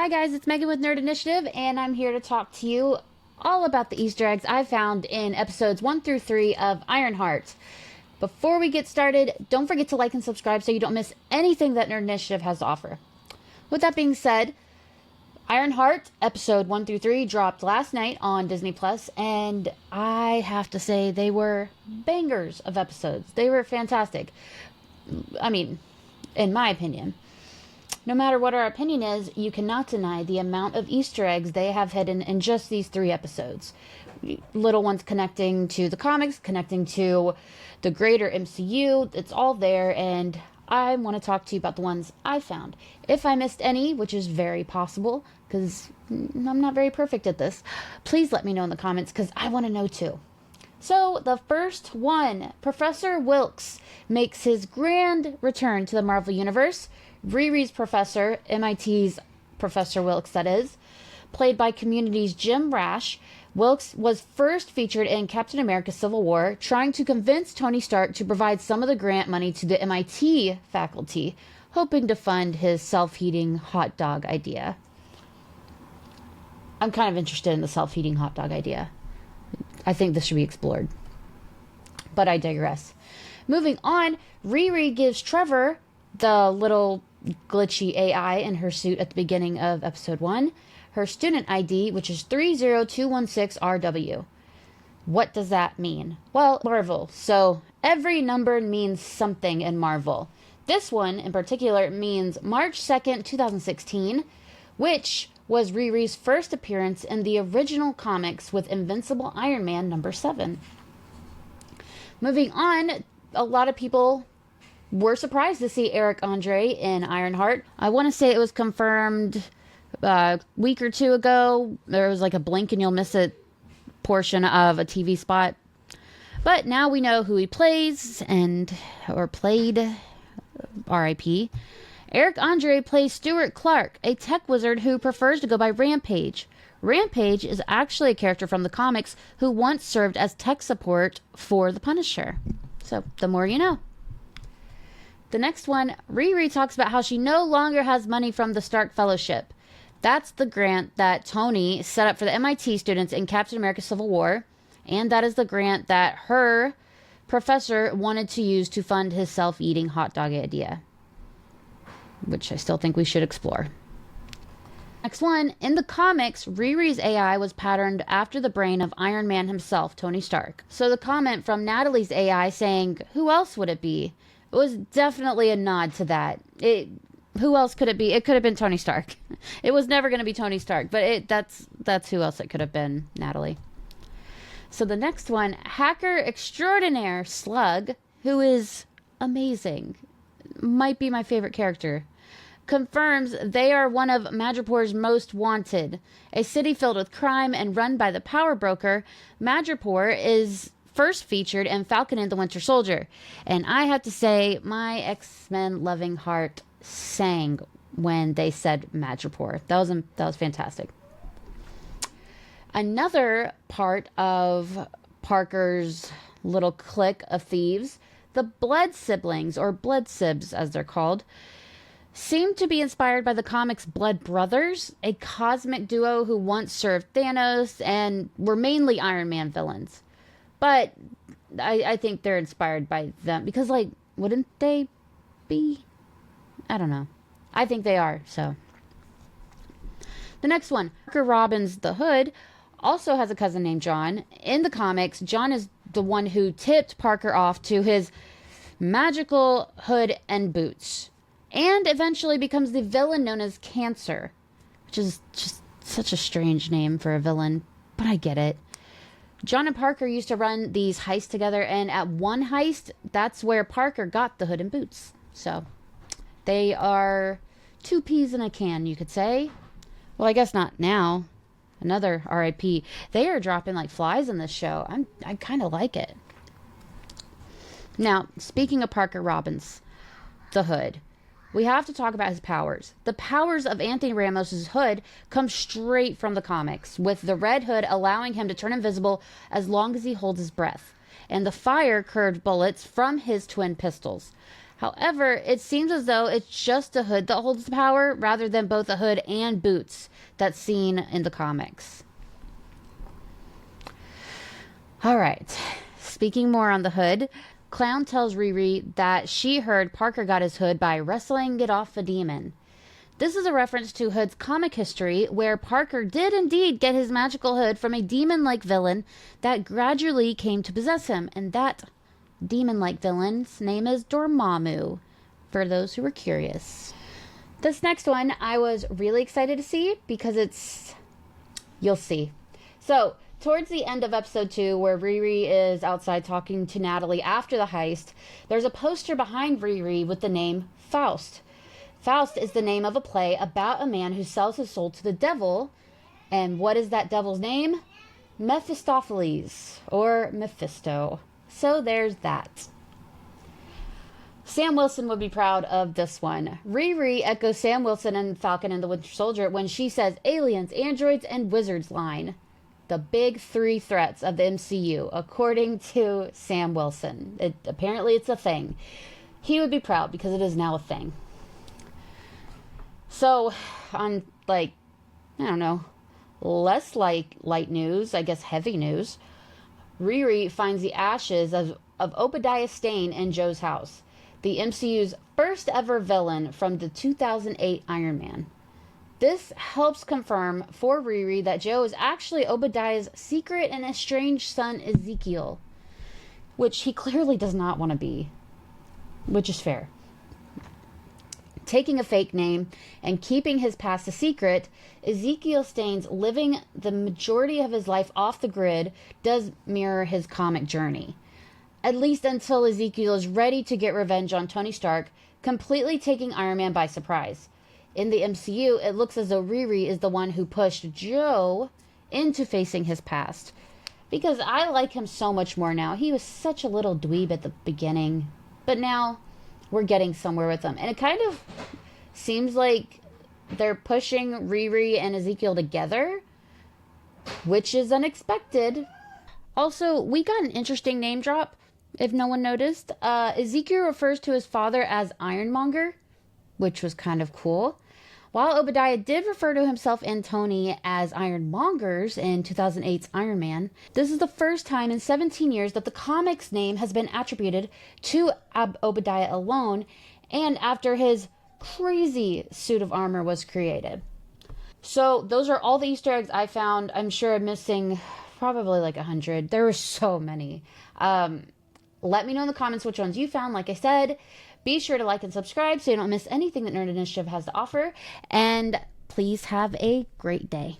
Hi guys, it's Megan with Nerd Initiative, and I'm here to talk to you all about the Easter eggs I found in episodes 1 through 3 of Ironheart. Before we get started, don't forget to like and subscribe so you don't miss anything that Nerd Initiative has to offer. With that being said, Ironheart, episode 1 through 3, dropped last night on Disney Plus, and I have to say they were bangers of episodes. They were fantastic. I mean, in my opinion. No matter what our opinion is, you cannot deny the amount of Easter eggs they have hidden in just these 3 episodes. Little ones connecting to the comics, connecting to the greater MCU. It's all there, and I want to talk to you about the ones I found. If I missed any, which is very possible, because I'm not very perfect at this, please let me know in the comments, because I want to know too. So, the first one, Professor Wilkes makes his grand return to the Marvel Universe. Riri's professor, MIT's Professor Wilkes that is, played by Community's Jim Rash. Wilkes was first featured in Captain America Civil War, trying to convince Tony Stark to provide some of the grant money to the MIT faculty, hoping to fund his self-heating hot dog idea. I'm kind of interested in the self-heating hot dog idea. I think this should be explored. But I digress. Moving on, Riri gives Trevor, the little glitchy AI in her suit at the beginning of episode 1, her student ID, which is 30216RW. What does that mean? Well, Marvel. So every number means something in Marvel. This one in particular means March 2nd, 2016, which was Riri's first appearance in the original comics with Invincible Iron Man number 7. Moving on, a lot of people were surprised to see Eric Andre in Ironheart. I want to say it was confirmed a week or two ago. There was like a blink and you'll miss it portion of a TV spot. But now we know who he plays or played. R.I.P. Eric Andre plays Stuart Clark, a tech wizard who prefers to go by Rampage. Rampage is actually a character from the comics who once served as tech support for the Punisher. So, the more you know. The next one, Riri talks about how she no longer has money from the Stark Fellowship. That's the grant that Tony set up for the MIT students in Captain America Civil War, and that is the grant that her professor wanted to use to fund his self-eating hot dog idea, which I still think we should explore. Next one, in the comics, Riri's AI was patterned after the brain of Iron Man himself, Tony Stark. So the comment from Natalie's AI saying, "Who else would it be?" It was definitely a nod to that. Who else could it be? It could have been Tony Stark. It was never going to be Tony Stark, but that's who else it could have been, Natalie. So the next one, hacker extraordinaire Slug, who is amazing, might be my favorite character, confirms they are one of Madripoor's most wanted. A city filled with crime and run by the power broker, Madripoor is first featured in Falcon and the Winter Soldier. And I have to say, my X-Men loving heart sang when they said Madripoor. That was fantastic. Another part of Parker's little clique of thieves, the Blood Siblings, or Blood Sibs as they're called, seem to be inspired by the comics Blood Brothers, a cosmic duo who once served Thanos and were mainly Iron Man villains. But I think they're inspired by them because, like, wouldn't they be? I don't know. I think they are, so. The next one, Parker Robbins the Hood, also has a cousin named John. In the comics, John is the one who tipped Parker off to his magical hood and boots, and eventually becomes the villain known as Cancer, which is just such a strange name for a villain, but I get it. John and Parker used to run these heists together, and at one heist, that's where Parker got the hood and boots. So, they are 2 peas in a can, you could say. Well, I guess not now. Another R.I.P. They are dropping like flies in this show. I kind of like it. Now, speaking of Parker Robbins, the Hood, we have to talk about his powers. The powers of Anthony Ramos' Hood come straight from the comics, with the red hood allowing him to turn invisible as long as he holds his breath, and the fire-curved bullets from his twin pistols. However, it seems as though it's just the hood that holds the power rather than both the hood and boots that's seen in the comics. All right. Speaking more on the hood, Clown tells Riri that she heard Parker got his hood by wrestling it off a demon. This is a reference to Hood's comic history, where Parker did indeed get his magical hood from a demon-like villain that gradually came to possess him, and that demon-like villain's name is Dormammu, for those who were curious. This next one I was really excited to see because you'll see. So, towards the end of episode 2, where Riri is outside talking to Natalie after the heist, there's a poster behind Riri with the name Faust. Faust is the name of a play about a man who sells his soul to the devil. And what is that devil's name? Mephistopheles, or Mephisto. So there's that. Sam Wilson would be proud of this one. Riri echoes Sam Wilson in Falcon and the Winter Soldier when she says aliens, androids, and wizards line. The big 3 threats of the MCU, according to Sam Wilson. Apparently it's a thing. He would be proud because it is now a thing. So, on, I don't know, less like light news, I guess heavy news, Riri finds the ashes of Obadiah Stane in Joe's house, the MCU's first ever villain from the 2008 Iron Man. This helps confirm for Riri that Joe is actually Obadiah's secret and estranged son Ezekiel, which he clearly does not want to be, which is fair. Taking a fake name and keeping his past a secret, Ezekiel Stane's living the majority of his life off the grid does mirror his comic journey. At least until Ezekiel is ready to get revenge on Tony Stark, completely taking Iron Man by surprise. In the MCU, it looks as though Riri is the one who pushed Joe into facing his past. Because I like him so much more now. He was such a little dweeb at the beginning. But now we're getting somewhere with him. And it kind of seems like they're pushing Riri and Ezekiel together, which is unexpected. Also, we got an interesting name drop, if no one noticed. Ezekiel refers to his father as Ironmonger, which was kind of cool. While Obadiah did refer to himself and Tony as Ironmongers in 2008's Iron Man, this is the first time in 17 years that the comic's name has been attributed to Obadiah alone, and after his crazy suit of armor was created. So those are all the Easter eggs I found. I'm sure I'm missing probably like 100. There were so many. Let me know in the comments which ones you found. Like I said, be sure to like and subscribe so you don't miss anything that Nerd Initiative has to offer. And please have a great day.